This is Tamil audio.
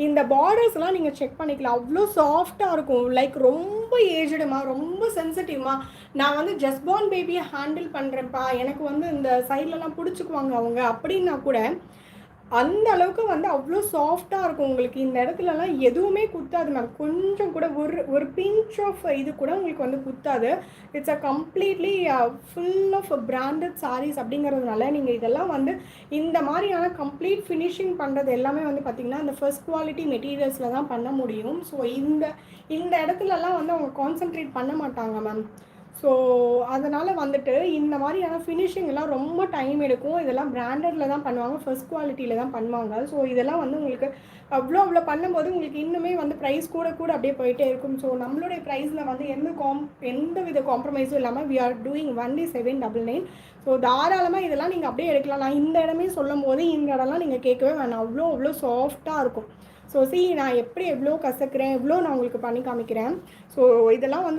இந்த பார்டர்ஸ்லாம் நீங்கள் செக் பண்ணிக்கலாம். அவ்வளோ சாஃப்டாக இருக்கும். லைக் ரொம்ப ஏஜ்டுமா, ரொம்ப சென்சிட்டிவ்மா, நான் வந்து ஜஸ்ட் பார்ன் பேபியை ஹேண்டில் பண்ணுறேன்ப்பா, எனக்கு வந்து இந்த சைட்லலாம் பிடிச்சிக்குவாங்க அவங்க அப்படின்னா கூட அந்த அளவுக்கு வந்து அவ்வளோ சாஃப்டாக இருக்கும். உங்களுக்கு இந்த இடத்துலலாம் எதுவுமே குத்தாது மேம். கொஞ்சம் கூட ஒரு ஒரு பிஞ்ச் ஆஃப் இது கூட உங்களுக்கு வந்து குத்தாது. It's a completely full of branded saris அப்படிங்கிறதுனால நீங்கள் இதெல்லாம் வந்து இந்த மாதிரியான கம்ப்ளீட் ஃபினிஷிங் பண்ணுறது எல்லாமே வந்து பார்த்திங்கன்னா அந்த ஃபர்ஸ்ட் குவாலிட்டி மெட்டீரியல்ஸில் தான் பண்ண முடியும். ஸோ இந்த இந்த இடத்துலலாம் வந்து அவங்க கான்சென்ட்ரேட் பண்ண மாட்டாங்க மேம். ஸோ அதனால் வந்துட்டு இந்த மாதிரியான ஃபினிஷிங்லாம் ரொம்ப டைம் எடுக்கும். இதெல்லாம் பிராண்டடில் தான் பண்ணுவாங்க, ஃபர்ஸ்ட் குவாலிட்டியில் தான் பண்ணுவாங்க. ஸோ இதெல்லாம் வந்து உங்களுக்கு அவ்வளோ பண்ணும்போது உங்களுக்கு இன்னுமே வந்து ப்ரைஸ் கூட கூட அப்படியே போயிட்டே இருக்கும். ஸோ நம்மளுடைய ப்ரைஸில் வந்து எந்த வித காம்ப்ரமைஸும் இல்லாமல் we are doing only 799. So தாராளமாக இதெல்லாம் நீங்கள் அப்படியே எடுக்கலாம். நான் இந்த இடமே சொல்லும் போது இந்த இடம்லாம் நீங்கள் கேட்கவே வேணாம். அவ்வளோ சாஃப்டாக இருக்கும். ஸோ நான் எப்படி எவ்வளோ கசக்கிறேன், எவ்வளோ நான் உங்களுக்கு பண்ணி காமிக்கிறேன். ஸோ இதெல்லாம் வந்து